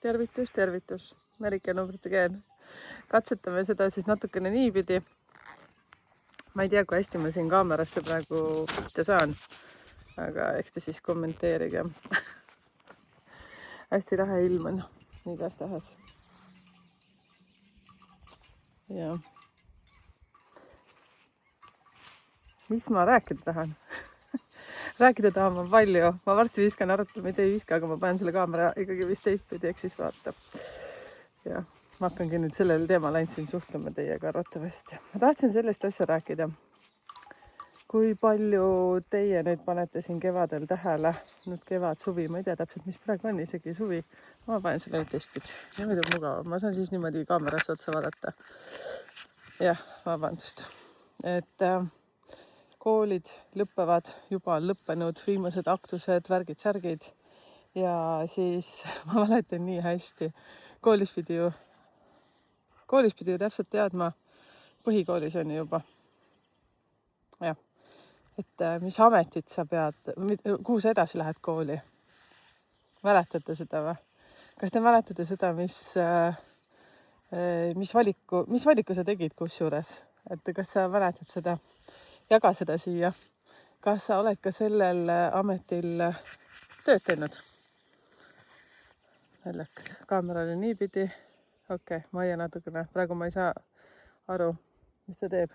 tervitus, Merike numbrite keel. Katsetame seda siis natukene niipidi. Ma ei tea, kui hästi ma siin kaamerasse praegu pihta saan, aga eks te siis kommenteerige. Hästi lahe ilm on, igas tahes. Ja. Mis ma rääkida tahan? Rääkida tahan ma palju. Ma varsti viskan arutama, mitte ei viska, aga ma panen selle kaamera ikkagi vist teistpidi, eks siis vaata. Ja ma hakkangi nüüd sellel teemal ainult siin suhtlema teiega arvatavasti. Ma tahtsin sellest asja rääkida. Kui palju teie nüüd panete siin kevadel tähele? Nüüd kevad, suvi, ma ei tea täpselt, mis praegu on, isegi suvi. Ma panen selle nüüd teistpidi. Niimoodi on mugav. Ma saan siis niimoodi kaamerasse otsa vaadata. Jah, vabandust. Et koolid lõppevad, juba on lõppenud viimased aktused, värgid, särgid. Ja siis ma mäletan nii hästi. Koolis pidi ju täpselt teadma, põhikoolis on juba. Jah. Et mis ametit sa pead, kuhu sa edasi lähed kooli? Mäletate seda või? Kas te mäletate seda, mis valiku sa tegid kusjuures? Et kas sa mäletad seda? Jaga seda siia. Kas sa oled ka sellel ametil tööd teinud? Läks kaamerale niipidi. Okei, Maia natukene. Praegu ma ei saa aru, mis ta teeb.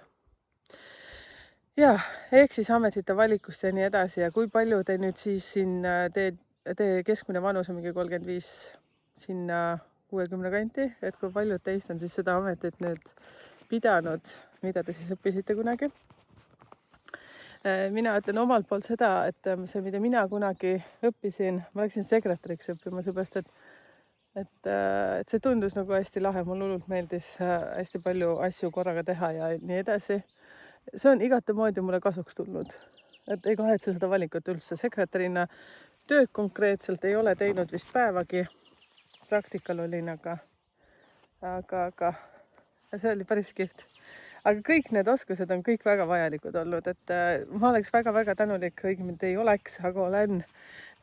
Ja, ehk siis ametite valikust ja nii edasi. Ja kui palju te nüüd siis siin tee keskmine vanus on mingi 35 sinna 60 kanti, et kui paljud teist on siis seda ametit nüüd pidanud, mida te siis õppisite kunagi? Mina ütlen omalt poolt seda, et see, mida mina kunagi õppisin, ma läksin sekretäriks õppima, seepärast, et see tundus nagu hästi lahe, mul hullult meeldis hästi palju asju korraga teha ja nii edasi. See on igatemoodi mulle kasuks tulnud, et ei kahetse seda valikut üldse. Sekretärina tööd konkreetselt ei ole teinud vist päevagi, praktikal olin, aga see oli päris kihvt. Aga kõik need oskused on kõik väga vajalikud olnud, et ma oleks väga-väga tänulik, õigemini ei oleks, aga olen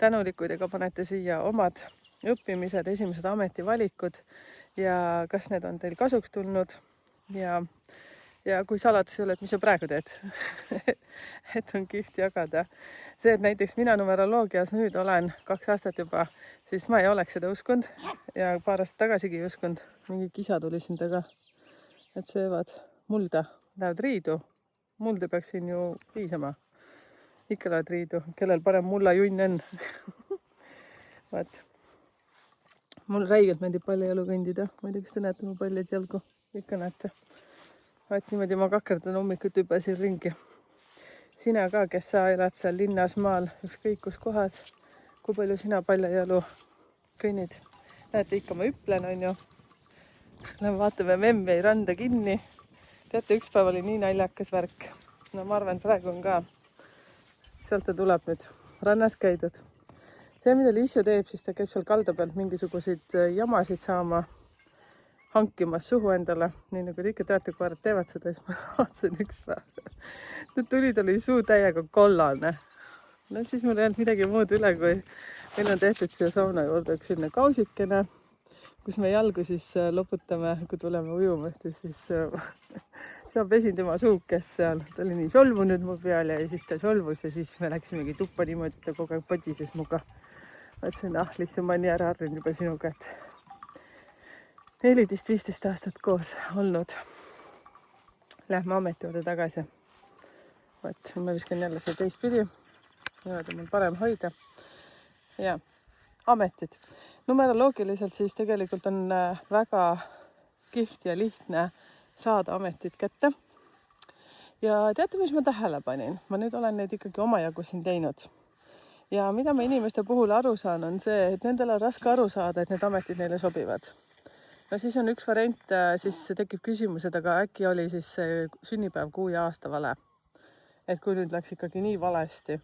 tänulik, kui te ka panete siia omad õppimised, esimesed ametivalikud ja kas need on teil kasuks tulnud ja kui saladus ei ole, et mis sa praegu teed, et on kihvt jagada. See, et näiteks mina numeroloogias nüüd olen 2 aastat juba, siis ma ei oleks seda uskunud ja paar aastat tagasigi ei uskunud. Mingi kisa tuli siin taga, et söövad mulda, lähevad riidu. Mulda peaks siin ju piisama. Ikka lähevad riidu, kellel parem mullajunn on. Vaat. Mul räigelt meeldib paljajalu kõndida. Ma ei tea, kas te näete mu paljad jalgu. Ikka näete. Vaat niimoodi ma kakerdan hommikuti juba siin ringi. Sina ka, kes sa elad seal linnas, maal, ükskõik kus kohas. Kui palju sina paljajalu kõnnid? Näete, ikka ma hüplen, on ju. Vaatame Memmi randa kinni. Teate, üks päev oli nii naljakas värk. No ma arvan, praegu on ka. Sealt ta tuleb nüüd rannas käidud. See, mida Liisju teeb, siis ta käib seal kalda pealt mingisuguseid jamasid saama, hankimas suhu endale, nii nagu te ikka teate, kui koerad teevad seda, siis ma vaatasin üks päev. Tal oli suu täiega kollane. No siis mul ei olnud midagi muud üle, kui meil on tehtud siia sauna juurde üks selline kausikene, kus me jalgu siis loputame, kui tuleme ujumast ja siis ma pesin tema suukest seal. Ta oli nii solvunud mu peal ja siis ta solvus ja siis me läksimegi tuppa niimoodi, et ta kogu aeg padises muga. Mõtlesin, Liisju, ma nii ära harrin juba sinuga, et 14-15 aastat koos olnud. Lähme ameti juurde tagasi. Vaat, ma viskan jälle see teistpidi. Niimoodi mul parem hoida. Ja, ametid. Numeroloogiliselt siis tegelikult on väga kihvt ja lihtne saada ametit kätte. Ja teate, mis ma tähele panin? Ma nüüd olen neid ikkagi omajagu siin teinud. Ja mida ma inimeste puhul aru saan, on see, et nendel on raske aru saada, et need ametid neile sobivad. No siis on üks variant, siis tekib küsimus, et aga äkki oli siis see sünnipäev, kuu ja aasta vale. Et kui nüüd läks ikkagi nii valesti.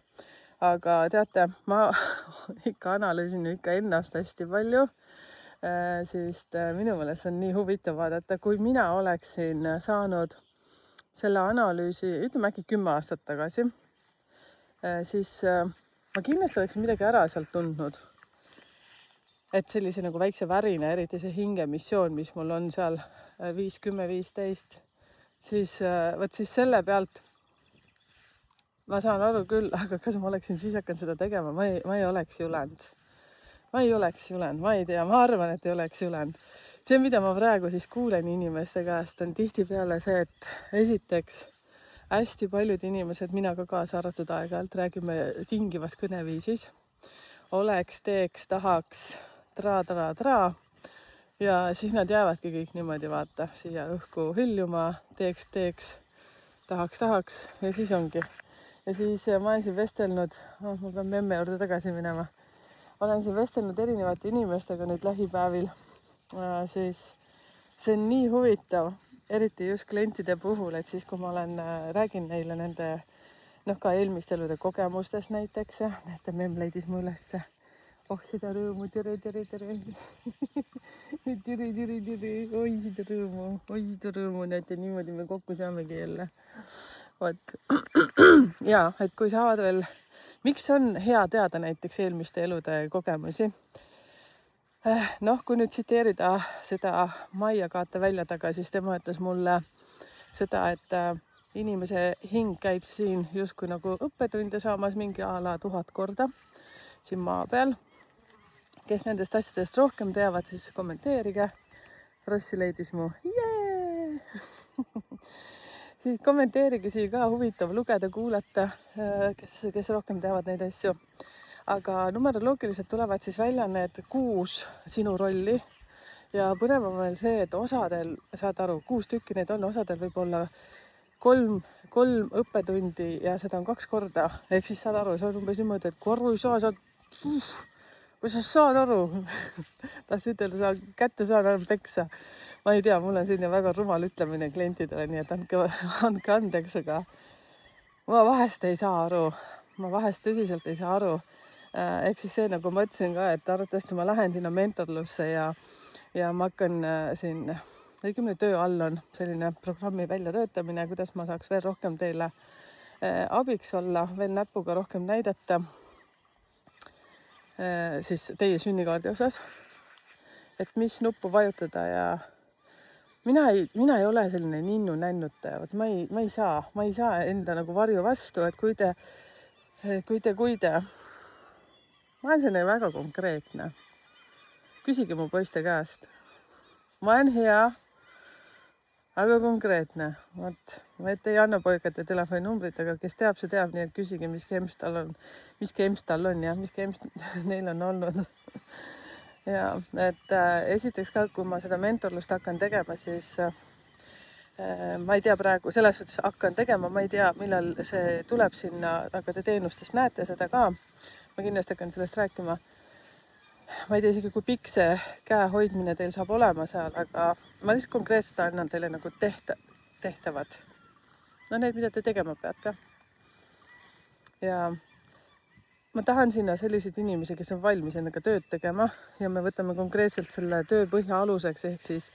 Aga teate, ma ikka analüüsin ikka ennast hästi palju. Siis minu meelest on nii huvitav vaadata, kui mina oleksin saanud selle analüüsi, ütleme äkki 10 aastat tagasi, siis ma kindlasti oleksin midagi ära sealt tundnud. et sellise nagu väikse värina, eriti see hingemissioon, mis mul on seal 5, 10, 15, siis vot siis selle pealt ma saan aru küll, aga kas ma oleksin siis hakanud seda tegema, ma ei oleks julenud. Ma ei tea, ma arvan, et ei oleks julenud. See, mida ma praegu siis kuulen inimeste käest, on tihtipeale see, et esiteks hästi paljud inimesed, mina ka kaasa arvatud aeg-ajalt, räägime tingivas kõneviisis. Oleks, teeks, tahaks, tra. Ja siis nad jäävadki kõik niimoodi, vaata, siia õhku hõljuma, teeks, tahaks ja siis ongi. Ja siis ma olen siin vestelnud, ma pean memme juurde tagasi minema. Olen siin vestelnud erinevate inimestega nüüd lähipäevil. Siis see on nii huvitav, eriti just klientide puhul, et siis kui ma räägin neile nende ka eelmiste elude kogemustest näiteks ja näete, memm leidis mu ülesse. Oh, seda rõõmu, tere. tere, oi seda rõõmu, näete, niimoodi me kokku saamegi jälle. Vot. Ja, et kui saavad veel, miks on hea teada näiteks eelmiste elude kogemusi? Kui nüüd tsiteerida seda Maia Kaate välja taga, siis tema ütles mulle seda, et inimese hing käib siin justkui nagu õppetunde saamas mingi a la 1000 korda siin maa peal. Kes nendest asjadest rohkem teavad, siis kommenteerige. Rossi leidis mu. Siis kommenteerige siia ka, huvitav lugeda, kuulata, kes rohkem teavad neid asju. Aga numeroloogiliselt tulevad siis välja need 6 sinu rolli ja põnev on veel see, et osadel, saad aru, 6 tükki neid on, osadel võib olla 3 õppetundi ja seda on 2 korda. Ehk siis saad aru, see on umbes niimoodi, et kui sa saad aru, tahtsin ütelda, kätte saan peksa. Ma ei tea, mul on selline väga rumal ütlemine klientidele, nii et andke andeks, aga ma vahest ei saa aru. Ma vahest tõsiselt ei saa aru. Ehk siis see, nagu ma ütlesin ka, et arvatavasti ma lähen sinna mentorlusse ja ma hakkan siin, õigemini töö all on selline programmi väljatöötamine, kuidas ma saaks veel rohkem teile abiks olla, veel näpuga rohkem näidata siis teie sünnikaardi osas, et mis nuppu vajutada ja mina ei ole selline ninnu-nännutaja, vot ma ei saa enda nagu varju vastu, et kui te, ma olen selline väga konkreetne. Küsige mu poiste käest. Ma olen hea, aga konkreetne. Vot, ma ei anna poikade telefoninumbrit, aga kes teab, see teab, nii et küsige, mis keemst tal on ja mis keemst neil on olnud. Ja, et esiteks ka, kui ma seda mentorlust hakkan tegema, siis ma ei tea praegu, selles suhtes hakkan tegema, ma ei tea, millal see tuleb sinna, aga te teenustes näete seda ka. Ma kindlasti hakkan sellest rääkima. Ma ei tea isegi, kui pikk see käe hoidmine teil saab olema seal, aga ma lihtsalt konkreetselt annan teile nagu tehtavad. Need, mida te tegema peate. Ja ma tahan sinna selliseid inimesi, kes on valmis endaga tööd tegema ja me võtame konkreetselt selle töö põhja aluseks ehk siis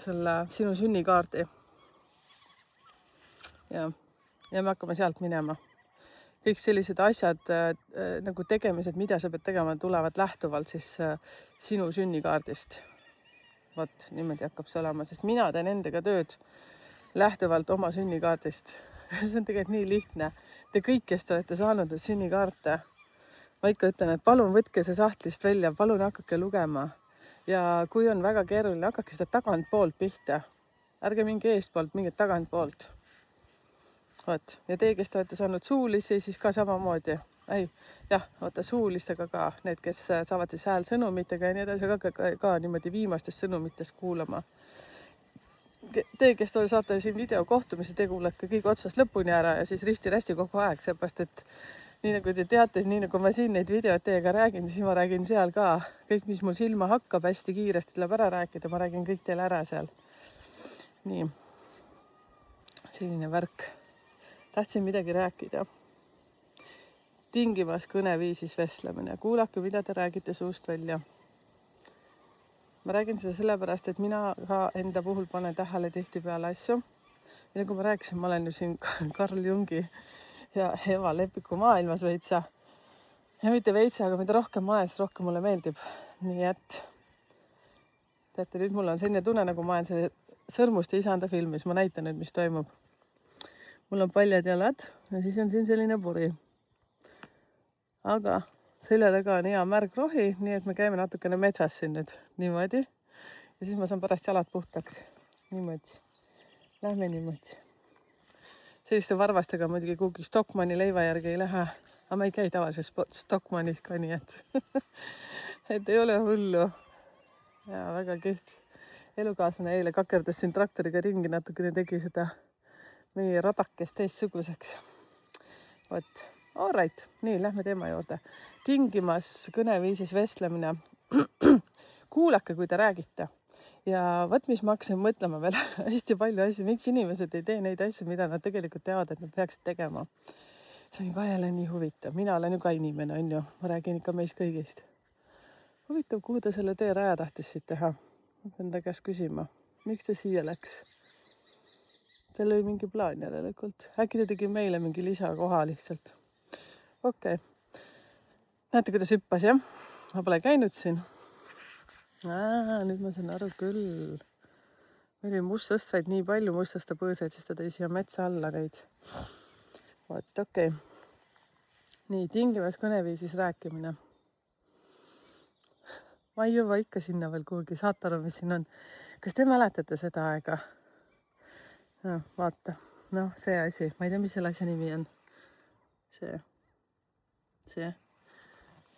selle sinu sünnikaardi. Ja me hakkame sealt minema. Kõik sellised asjad nagu tegemised, mida sa pead tegema, tulevad lähtuvalt siis sinu sünnikaardist. Vot, niimoodi hakkab see olema, sest mina teen endaga tööd lähtuvalt oma sünnikaardist. See on tegelikult nii lihtne. Te kõik, kes te olete saanud sünnikaarte, ma ikka ütlen, et palun võtke see sahtlist välja, palun hakake lugema. Ja kui on väga keeruline, hakake seda tagantpoolt pihta. Ärge mingi eestpoolt, mingi tagantpoolt. Vot. Ja teie, kes te olete saanud suulisi, siis ka samamoodi. Suulistega ka. Need, kes saavad siis häälsõnumitega ja nii edasi, ka niimoodi viimastest sõnumitest kuulama. Teie, kes te saate siin videokohtumise, te kuulete kõik otsast lõpuni ära ja siis risti-rästi kogu aeg, seepärast, et nii nagu te teate, nii nagu ma siin neid videod teiega räägin, siis ma räägin seal ka. Kõik, mis mul silma hakkab, hästi kiiresti tuleb ära rääkida, ma räägin kõik teile ära seal. Nii. Selline värk. Tahtsin midagi rääkida. Tingivas kõneviisis vestlemine. Kuulake, mida te räägite suust välja. Ma räägin seda sellepärast, et mina ka enda puhul panen tähele tihtipeale asju. Ja nagu ma rääkisin, ma olen ju siin Carl Jungi ja Eva Lepiku maailmas veitsa. ja mitte veitsi, aga mida rohkem ma olen, siis rohkem mulle meeldib. Nii et teate, nüüd mul on selline tunne, nagu ma olen see Sõrmuste isanda filmis, ma näitan nüüd, mis toimub. Mul on paljad jalad ja siis on siin selline puri. Aga selja taga on hea märg rohi, nii et me käime natukene metsas siin nüüd niimoodi. Ja siis ma saan pärast jalad puhtaks. Niimoodi. Lähme niimoodi. Selliste varvastega muidugi kuhugi Stockmanni leiva järgi ei lähe. Aga ma ei käi tavalises Stockmannis ka, nii et ei ole hullu. Ja väga kihvt. Elukaaslane eile kakerdas siin traktoriga ringi natukene, tegi seda meie radakest teistsuguseks. Vot, all right. Nii, lähme teema juurde. Tingimas kõneviisis vestlemine. Kuulake, kui te räägite. Ja võt, mis ma hakkasin mõtlema veel hästi palju asju, miks inimesed ei tee neid asju, mida nad tegelikult teavad, et nad peaksid tegema. See on ka jälle nii huvitav. Mina olen ju ka inimene, on ju. Ma räägin ikka meist kõigist. Huvitav, kuhu ta selle tee raja tahtis siit teha. Ma pean ta käest küsima. Miks ta siia läks? Seal oli mingi plaan järelikult. Äkki ta tegi meile mingi lisakoha lihtsalt. Okei. Näete, kuidas hüppas, jah? Ma pole käinud siin. Nüüd ma saan aru küll. Meil oli mustsõstraid nii palju, mustsõsta põõseid, siis ta tõi siia metsa alla neid. Vot, okei. Nii, tingimas kõneviisis rääkimine. Ma ei jõua ikka sinna veel kuhugi, saate aru, mis siin on. Kas te mäletate seda aega? No, vaata. Noh, see asi. Ma ei tea, mis selle asja nimi on. See.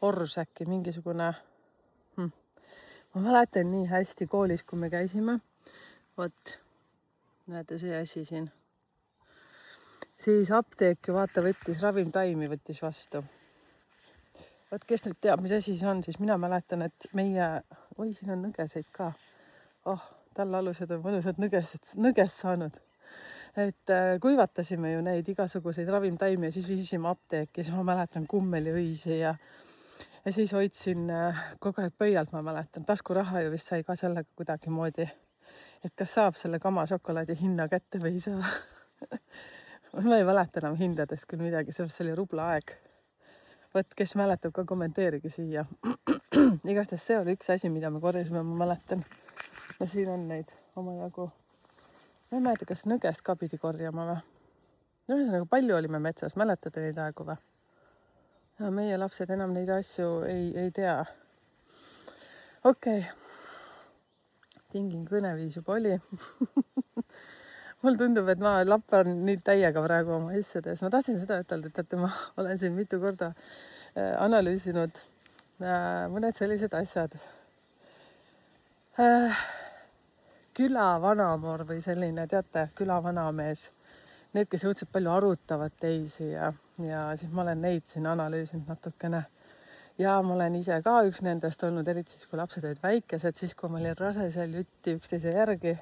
Orrus äkki, mingisugune. Ma mäletan nii hästi koolis, kui me käisime. Vot, näete see asi siin. Siis apteek ju vaata võttis, ravimtaimi võttis vastu. Vot, kes nüüd teab, mis asi see on, siis mina mäletan, et meie... Oi, siin on nõgeseid ka. Tallalused on mõnusad nõgest saanud. Et kuivatasime ju neid igasuguseid ravimtaimi ja siis viisime apteeki. Siis ma mäletan kummeliõisi ja siis hoidsin kogu aeg pöialt, ma mäletan. Taskuraha ju vist sai ka sellega kuidagi moodi. Et kas saab selle kama šokolaadi hinna kätte või ei saa. Ma ei mäleta enam hindadest küll midagi, see oli rubla aeg. Võt, kes mäletab ka kommenteerigi siia. Igatahes see oli üks asi, mida me korjasime, ma mäletan. Ja siin on neid omajagu. Ma ei mäleta, kas nõgest ka pidi korjama või? Ühesõnaga palju olime metsas, mäletate neid aegu või? Ja meie lapsed enam neid asju ei tea. Okei. Tingin kõneviis juba oli. Mul tundub, et ma lappan nii täiega praegu oma asjades. Ma tahtsin seda ütelda, et ma olen siin mitu korda analüüsinud mõned sellised asjad. Küla vanamoor või selline, teate, küla vanamees. Need, kes õudselt palju arutavad teisi ja siis ma olen neid siin analüüsinud natukene. Ja ma olen ise ka üks nendest olnud, eriti siis, kui lapsed olid väikesed, siis kui ma olin rase seal jutti üksteise järgi.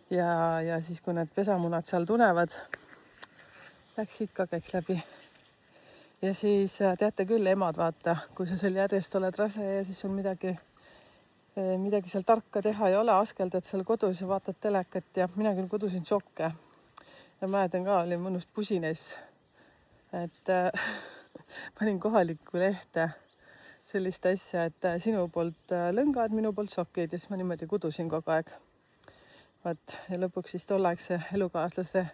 Ja siis, kui need pesamunad seal tunevad, läks siit ka käiks läbi. Ja siis teate küll, emad vaata, kui sa seal järjest oled rase ja siis on midagi seal tarka teha ja ole, askeldad seal kodus ja vaatad telekat ja mina küll kodusin šokke. Ja mäletan ka, oli mõnus pusines, et panin kohalikku lehte sellist asja, et sinu poolt lõngad, minu poolt šokid ja siis ma niimoodi kudusin kogu aeg. Vaat, ja lõpuks siis tolleaegse elukaaslase,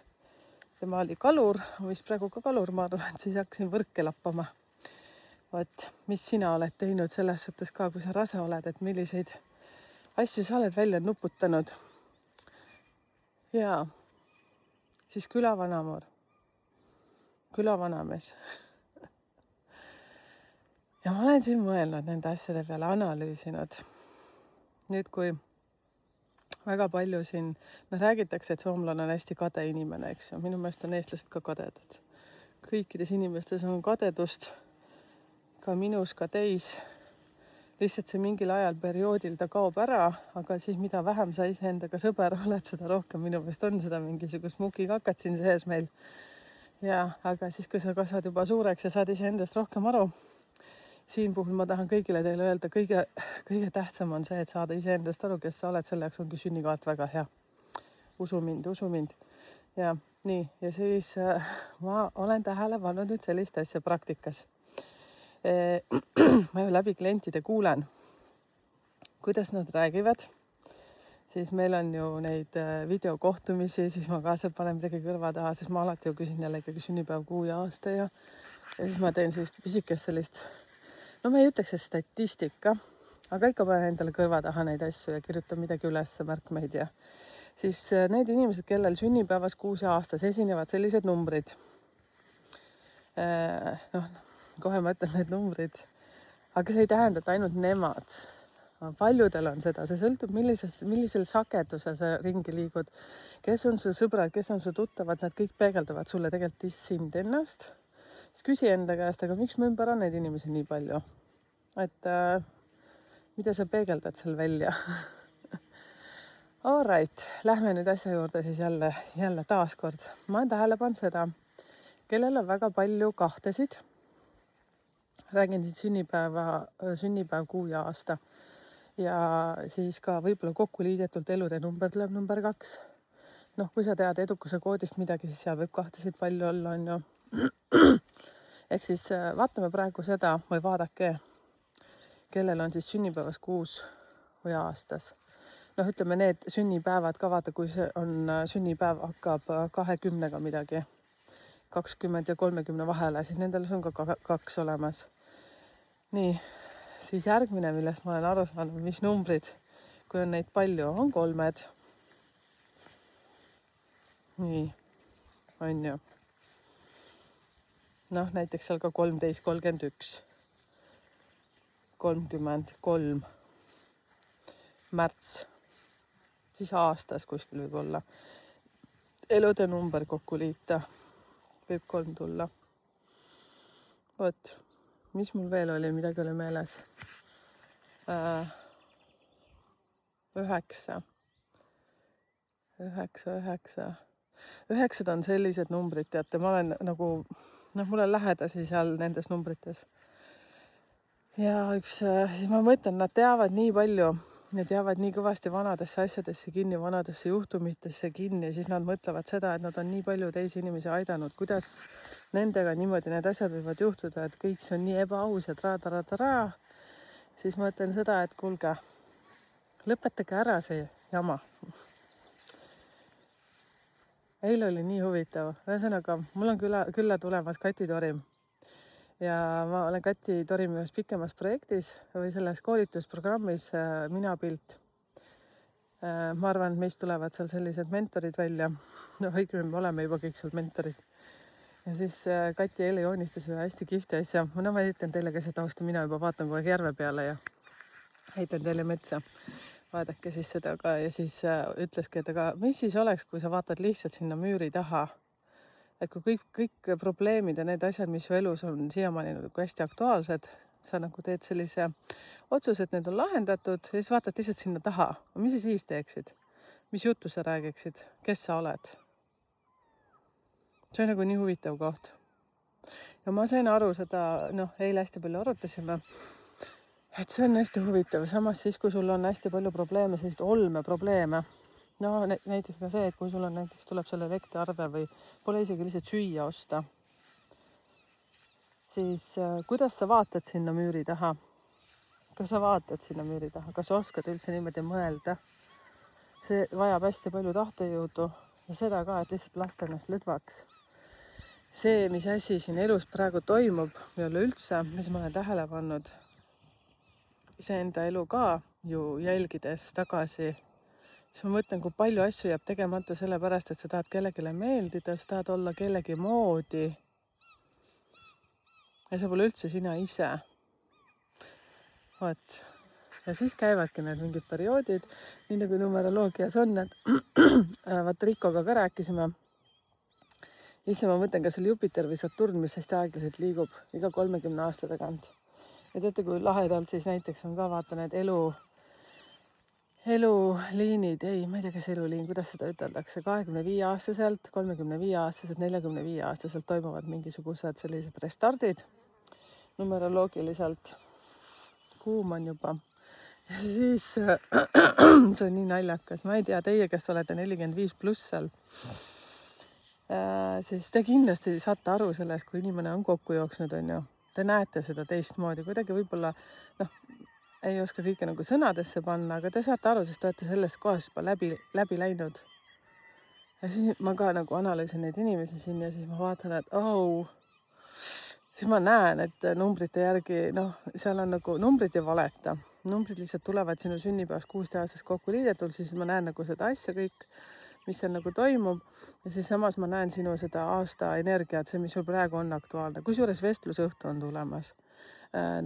tema oli kalur, vist praegu ka kalur, ma arvan, et siis hakkasin võrke lappama. Vaat, mis sina oled teinud selles suhtes ka, kui sa rase oled, et milliseid asju sa oled välja nuputanud. Ja siis külavanamoor, külavanamees. Ja ma olen siin mõelnud nende asjade peale, analüüsinud. Nüüd, kui väga palju siin, räägitakse, et soomlane on hästi kade inimene, eks ju. Minu meelest on eestlased ka kadedad. Kõikides inimestes on kadedust, ka minus, ka teis. Lihtsalt see mingil ajal perioodil ta kaob ära, aga siis mida vähem sa iseendaga sõber oled, seda rohkem minu meelest on seda mingisugust mukikakat siin sees meil. Ja, aga siis, kui sa kasvad juba suureks ja saad iseendast rohkem aru, siin puhul ma tahan kõigile teile öelda, kõige tähtsam on see, et saada iseendast aru, kes sa oled, selle jaoks ongi sünnikaart väga hea. Usu mind. Ja nii, ja siis ma olen tähele pannud nüüd sellist asja praktikas. ma ju läbi klientide kuulen, kuidas nad räägivad, siis meil on ju neid videokohtumisi, siis ma ka seal panen midagi kõrva taha, siis ma alati ju küsin jälle ikkagi sünnipäev, kuu ja aasta ja siis ma teen sellist pisikest sellist, no ma ei ütleks, et statistika, aga ikka panen endale kõrva taha neid asju ja kirjutan midagi üles, märkmeid ja siis need inimesed, kellel sünnipäevas, kuus ja aastas esinevad sellised numbrid, noh, kohe ma ütlen need numbrid, aga see ei tähenda, et ainult nemad. Paljudel on seda, see sõltub, millisel sagedusel sa ringi liigud, kes on su sõbrad, kes on su tuttavad, nad kõik peegeldavad sulle tegelikult sind ennast. Siis küsi enda käest, aga miks mu ümber on neid inimesi nii palju? Et mida sa peegeldad seal välja? Alright, lähme nüüd asja juurde siis jälle taaskord. Ma olen tähele pannud seda, kellel on väga palju kahtesid. Räägin siis sünnipäev, kuu ja aasta. Ja siis ka võib-olla kokku liidetult elude number tuleb number 2. Noh, kui sa tead edukuse koodist midagi, siis seal võib kahtesid palju olla, on ju. Ehk siis vaatame praegu seda või vaadake, kellel on siis sünnipäevas kuus või aastas. Noh, ütleme need sünnipäevad ka vaata, kui see on sünnipäev hakkab 20 midagi, 20 ja 30 vahele, siis nendel on ka 2 olemas. Nii, siis järgmine, millest ma olen aru saanud, mis numbrid, kui on neid palju, on 3. Nii, on ju. Noh, näiteks seal ka 13, 31, 33, märts, siis aastas kuskil võib olla. Elude number kokku liita, võib 3 tulla. Vot, mis mul veel oli, midagi oli meeles. 9. 9 on sellised numbrid, teate, ma olen nagu, noh, mul on lähedasi seal nendes numbrites. Ja siis ma mõtlen, nad teavad nii palju, need jäävad nii kõvasti vanadesse asjadesse kinni, vanadesse juhtumitesse kinni ja siis nad mõtlevad seda, et nad on nii palju teisi inimesi aidanud, kuidas nendega niimoodi need asjad võivad juhtuda, et kõik see on nii ebaaus ja tra-tra-tra. Siis ma ütlen seda, et kuulge, lõpetage ära see jama. Eile oli nii huvitav. Ühesõnaga, mul on külla tulemas Kati Torim. Ja ma olen Kati Torimi ühes pikemas projektis või selles koolitusprogrammis Mina pilt. Ma arvan, et meist tulevad seal sellised mentorid välja. No õigemini me oleme juba kõik seal mentorid. Ja siis Kati eile joonistas ühe hästi kihvti asja. No ma heitan teile ka seda tausta, mina juba vaatan kogu aeg järve peale ja heitan teile metsa. Vaadake siis seda ka ja siis ütleski, et aga mis siis oleks, kui sa vaatad lihtsalt sinna müüri taha. Et kui kõik probleemid ja need asjad, mis su elus on siiamaani nagu hästi aktuaalsed, sa nagu teed sellise otsuse, et need on lahendatud ja siis vaatad lihtsalt sinna taha. Mis sa siis teeksid? Mis juttu sa räägiksid? Kes sa oled? See on nagu nii huvitav koht. Ja ma sain aru seda, eile hästi palju arutasime, et see on hästi huvitav. Samas siis, kui sul on hästi palju probleeme, sellist olmeprobleeme, no näiteks ka see, et kui sul on näiteks tuleb selle elektriarve või pole isegi lihtsalt süüa osta, siis kuidas sa vaatad sinna müüri taha? Kas sa vaatad sinna müüri taha? Kas sa oskad üldse niimoodi mõelda? See vajab hästi palju tahtejõudu ja seda ka, et lihtsalt lasta ennast lõdvaks. See, mis asi siin elus praegu toimub ja üleüldse, mis ma olen tähele pannud, iseenda elu ka ju jälgides tagasi, siis ma mõtlen, kui palju asju jääb tegemata sellepärast, et sa tahad kellegile meeldida, sa tahad olla kellegi moodi. Ja see pole üldse sina ise. Vaat. Ja siis käivadki need mingid perioodid, nii nagu numeroloogias on, et vaat Rikoga ka rääkisime. Isse ma mõtlen, kas oli Jupiter või Saturn, mis hästi aeglaselt liigub iga 30 aasta tagant. Ja teate, kui lahedalt siis näiteks on ka vaata need eluliinid, ma ei tea, kas eluliin, kuidas seda üteldakse, 25-aastaselt, 35-aastaselt, 45-aastaselt toimuvad mingisugused sellised restardid numeroloogiliselt. Kuum on juba. Ja siis see on nii naljakas, ma ei tea, teie, kes olete 45 pluss seal, siis te kindlasti saate aru sellest, kui inimene on kokku jooksnud, on ju. te näete seda teistmoodi, kuidagi võib-olla noh, ei oska kõike nagu sõnadesse panna, aga te saate aru, sest te olete sellest kohast juba läbi läinud. Ja siis ma ka nagu analüüsin neid inimesi siin ja siis ma vaatan, et siis ma näen, et numbrite järgi, seal on nagu numbrid ei valeta. Numbrid lihtsalt tulevad sinu sünnipäevast 16 aastast kokku liidetult, siis ma näen nagu seda asja kõik, mis seal nagu toimub. Ja siis samas ma näen sinu seda aasta energiat, see, mis sul praegu on aktuaalne. Kusjuures vestlusõhtu on tulemas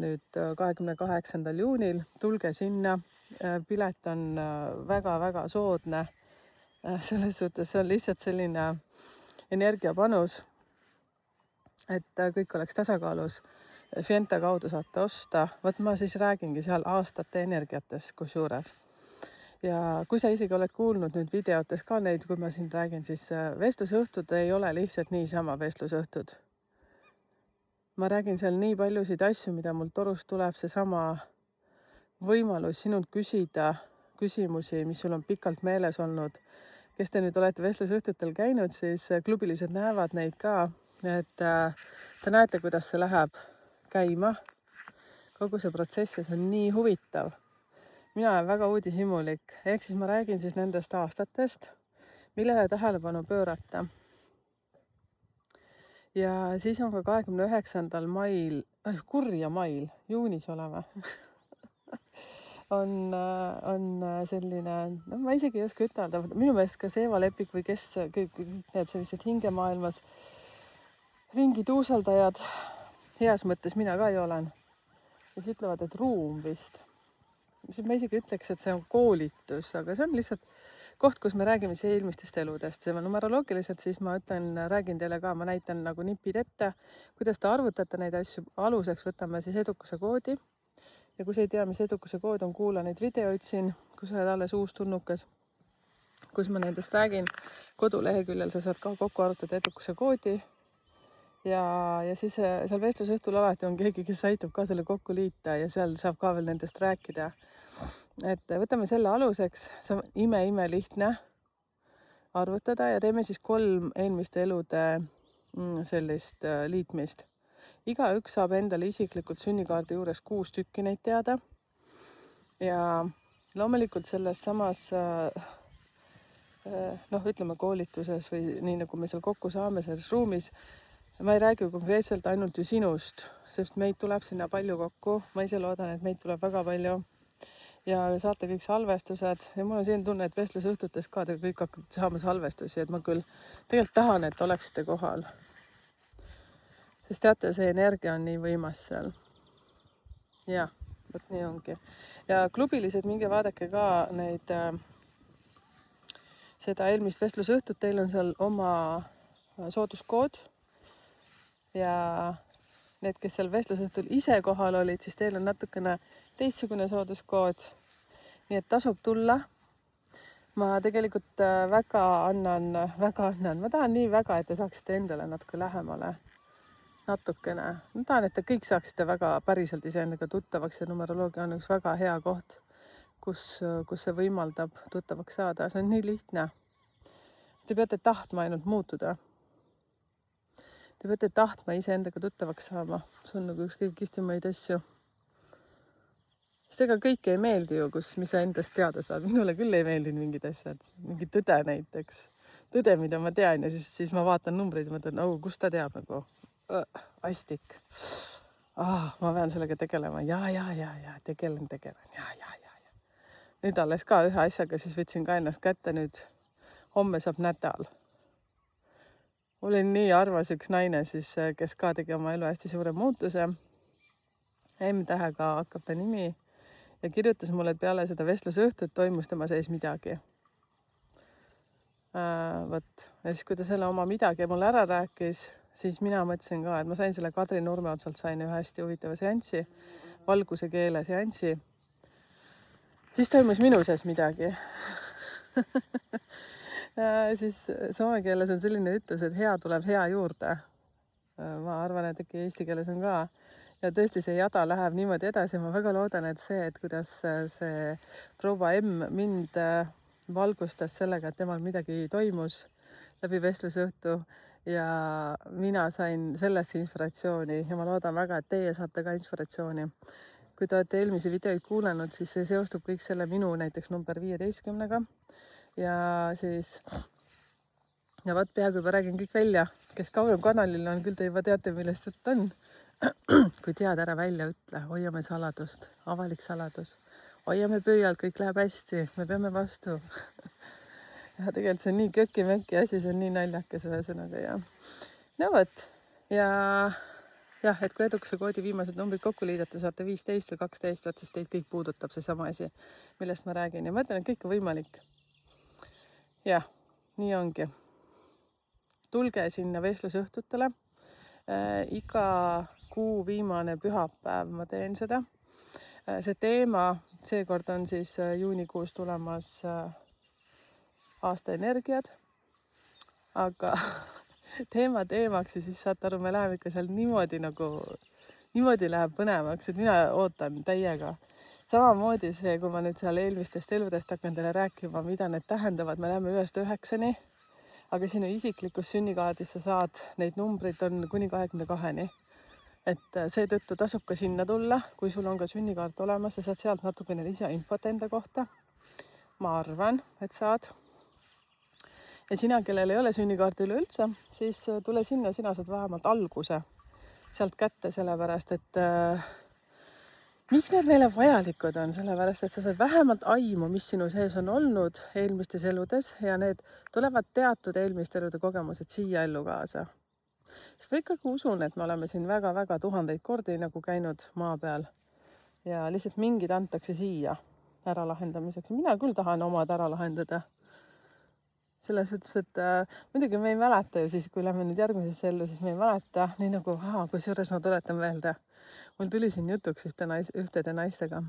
nüüd 28. juunil. Tulge sinna, pilet on väga-väga soodne. Selles suhtes see on lihtsalt selline energiapanus, et kõik oleks tasakaalus. Fienta kaudu saate osta. Võt ma siis räägingi seal aastate energiatest kusjuures. Ja kui sa isegi oled kuulnud nüüd videotes ka neid, kui ma siin räägin, siis vestlusõhtud ei ole lihtsalt niisama vestlusõhtud. Ma räägin seal nii paljusid asju, mida mul torust tuleb, seesama võimalus sinult küsida küsimusi, mis sul on pikalt meeles olnud. Kes te nüüd olete vestlusõhtutel käinud, siis klubilised näevad neid ka, et te näete, kuidas see läheb käima. Kogu see protsess ja see on nii huvitav. Mina olen väga uudishimulik, ehk siis ma räägin siis nendest aastatest, millele tähelepanu pöörata. Ja siis on ka 29. mail, kurja mail, juunis oleme, on selline, ma isegi ei oska ütelda, minu meelest ka Seeva Lepik või kes kõik need sellised hingemaailmas ringi tuuseldajad, heas mõttes mina ka ju olen, kes ütlevad, et ruum vist. Ma isegi ütleks, et see on koolitus, aga see on lihtsalt koht, kus me räägime siis eelmistest eludest. Numeroloogiliselt siis ma räägin teile ka, ma näitan nagu nipid ette, kuidas te arvutate neid asju. Aluseks võtame siis edukuse koodi. Ja kui sa ei tea, mis edukuse kood on, kuula neid videoid siin, kui sa oled alles uus tulnukas, kus ma nendest räägin. Koduleheküljel sa saad ka kokku arvutada edukuse koodi. Ja siis seal vestlusõhtul alati on keegi, kes aitab ka selle kokku liita ja seal saab ka veel nendest rääkida. Et võtame selle aluseks, see on ime lihtne arvutada ja teeme siis 3 eelmiste elude sellist liitmist. Igaüks saab endale isiklikult sünnikaardi juures 6 tükki neid teada. Ja loomulikult selles samas ütleme koolituses või nii nagu me seal kokku saame selles ruumis, ma ei räägi konkreetselt ainult ju sinust, sest meid tuleb sinna palju kokku. Ma ise loodan, et meid tuleb väga palju ja saate kõik salvestused ja mul on siin tunne, et vestlusõhtutes ka te kõik hakkate saama salvestusi, et ma küll tegelikult tahan, et oleksite kohal. Sest teate, see energia on nii võimas seal. Jah, võt nii ongi. Ja klubilised, minge vaadake ka neid, seda eelmist vestlusõhtut, teil on seal oma sooduskood. Ja need, kes seal vestlusõhtul ise kohal olid, siis teil on natukene teistsugune sooduskood. Nii et tasub tulla. Ma tegelikult väga annan, ma tahan nii väga, et te saaksite endale natuke lähemale. Natukene. Ma tahan, et te kõik saaksite väga päriselt iseendaga tuttavaks ja numeroloogia on üks väga hea koht, kus see võimaldab tuttavaks saada. See on nii lihtne. Te peate tahtma ainult muutuda. Te peate tahtma iseendaga tuttavaks saama. See on nagu üks kõige kihvtimaid asju. Sest ega kõik ei meeldi ju, mis sa endast teada saad. Minule küll ei meeldinud mingid asjad. Mingi tõde näiteks. Tõde, mida ma tean ja siis ma vaatan numbreid ja mõtlen, kus ta teab nagu. Astik. Ma pean sellega tegelema. Ja, tegelen. Ja. Nüüd alles ka ühe asjaga, siis võtsin ka ennast kätte nüüd. Homme saab nädal. Oli nii arvas üks naine, siis, kes ka tegi oma elu hästi suure muutuse. M-tähega hakkab ta nimi ja kirjutas mulle, et peale seda vestlusõhtut toimus tema sees midagi. Ja siis, kui ta selle oma midagi mulle ära rääkis, siis mina mõtlesin ka, et ma sain selle Kadri Nurme otsalt sain ühe hästi huvitava seanssi, valguse keele seanssi. Siis toimus minu sees midagi. Ja siis soome keeles on selline ütlus, et hea tuleb hea juurde. Ma arvan, et äkki eesti keeles on ka. Ja tõesti see jada läheb niimoodi edasi. Ma väga loodan, et kuidas see proua M mind valgustas sellega, et temal midagi toimus läbi vestlusõhtu. ja mina sain sellest inspiratsiooni ja ma loodan väga, et teie saate ka inspiratsiooni. Kui te olete eelmisi videoid kuulanud, siis see seostub kõik selle minu näiteks number 15-ga ja siis ja vaat peaaegu juba räägin kõik välja, kes kauem kanalil on, küll te juba teate, millest jutt on. Kui tead, ära välja ütle, hoiame saladust, avalik saladus, hoiame pöialt, kõik läheb hästi, me peame vastu. Ja tegelikult see on nii köki-möki asi, see on nii naljakas ühesõnaga ja no vot ja jah, et kui edukuse koodi viimased numbrid kokku liidate, saate 15 või 12, vaat siis teid kõik puudutab seesama asi, millest ma räägin ja ma ütlen, et kõik on võimalik. Jah, nii ongi. Tulge sinna vestlusõhtutele. Iga kuu viimane pühapäev ma teen seda. See teema, seekord on siis juunikuus tulemas aasta energiad, aga teemaks ja siis saate aru, me läheme ikka seal niimoodi läheb põnevaks, et mina ootan täiega. Samamoodi see, kui ma nüüd seal eelmistest eludest hakkan teile rääkima, mida need tähendavad, me läheme 1-9-ni, aga sinu isiklikus sünnikaardis sa saad, neid numbreid on kuni 22-ni. Et seetõttu tasub ka sinna tulla, kui sul on ka sünnikaart olemas ja saad sealt natukene lisainfot enda kohta. Ma arvan, et saad. Ja sina, kellel ei ole sünnikaarti üleüldse, siis tule sinna, sina saad vähemalt alguse sealt kätte, sellepärast et miks need meile vajalikud on? Sellepärast, et sa saad vähemalt aimu, mis sinu sees on olnud eelmistes eludes ja need tulevad teatud eelmiste elude kogemused siia ellu kaasa. Sest ma ikkagi usun, et me oleme siin väga-väga tuhandeid kordi nagu käinud maa peal ja lihtsalt mingid antakse siia ära lahendamiseks. Mina küll tahan omad ära lahendada. Selles suhtes, et muidugi me ei mäleta ju siis, kui lähme nüüd järgmisesse ellu, siis me ei mäleta, nii nagu, kusjuures ma tuletan meelde. Mul tuli siin jutuks ühtede naistega,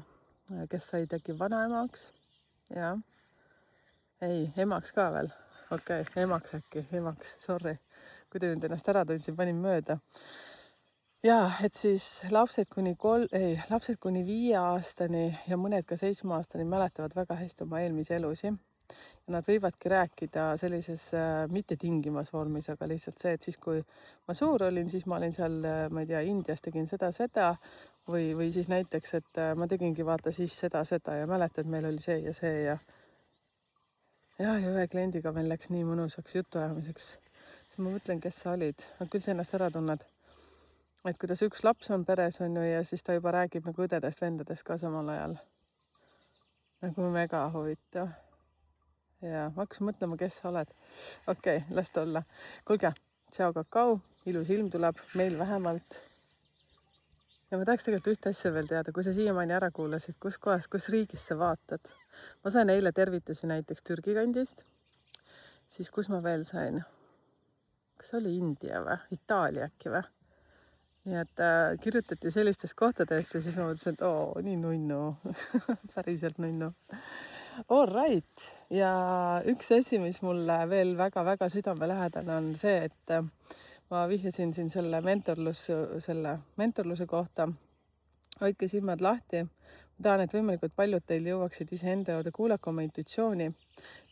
kes said äkki vanaemaks. Ja. Ei, emaks ka veel. Okei, emaks äkki, sorry. Kui te nüüd ennast ära tundsin, panin mööda. Ja, et siis lapsed kuni 5 aastani ja mõned ka 7 aastani mäletavad väga hästi oma eelmisi elusi. Ja nad võivadki rääkida sellises mitte tingimas vormis, aga lihtsalt see, et siis kui ma suur olin, siis ma olin seal, ma ei tea, Indias tegin seda või siis näiteks, et ma tegingi vaata siis seda ja mäletad, meil oli see ja see ja ühe kliendiga meil läks nii mõnusaks jutuajamiseks. Siis ma mõtlen, kes sa olid, küll sa ennast ära tunned. Et kuidas üks laps on peres on ju ja siis ta juba räägib nagu õdedest, vendadest ka samal ajal. Nagu mega huvitav. Ja ma hakkasin mõtlema, kes sa oled. Okei, las ta olla. Kuulge, tšau kakao, ilus ilm tuleb, meil vähemalt. Ja ma tahaks tegelikult ühte asja veel teada, kui sa siiamaani ära kuulasid, kus kohas, kus riigis sa vaatad. Ma sain eile tervitusi näiteks Türgi kandist. Siis kus ma veel sain? Kas oli India või? Itaalia äkki või? Nii et kirjutati sellistest kohtadest ja siis ma mõtlesin, et nii nunnu. Päriselt nunnu. All right. Ja üks asi, mis mulle veel väga-väga südamelähedane on see, et ma vihjasin siin selle mentorluse kohta. Hoidke silmad lahti. Ma tahan, et võimalikult paljud teil jõuaksid iseenda juurde, kuulake oma intuitsiooni.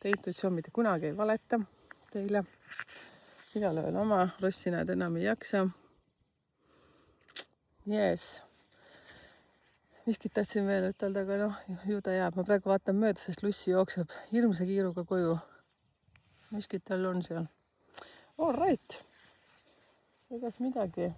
Teie intuitsioon mitte kunagi ei valeta teile. Igale veel oma rossinad enam ei jaksa. Yes. Miskit tahtsin veel ütelda, aga ju ta jääb. Ma praegu vaatan mööda, sest Lussi jookseb hirmsa kiiruga koju. Miskit tal on seal. All right. Egas midagi.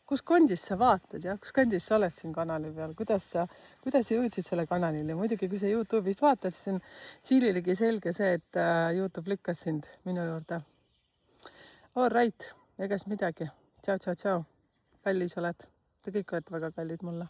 Kus kondis sa vaatad ja kus kandis sa oled siin kanali peal? Kuidas sa jõudsid selle kanalile? Muidugi, kui sa YouTube'ist vaatad, siis on Siililegi selge see, et YouTube lükkas sind minu juurde. All right. Egas midagi. Tšau. Kallis oled. Te kõik olete väga kallid mulle.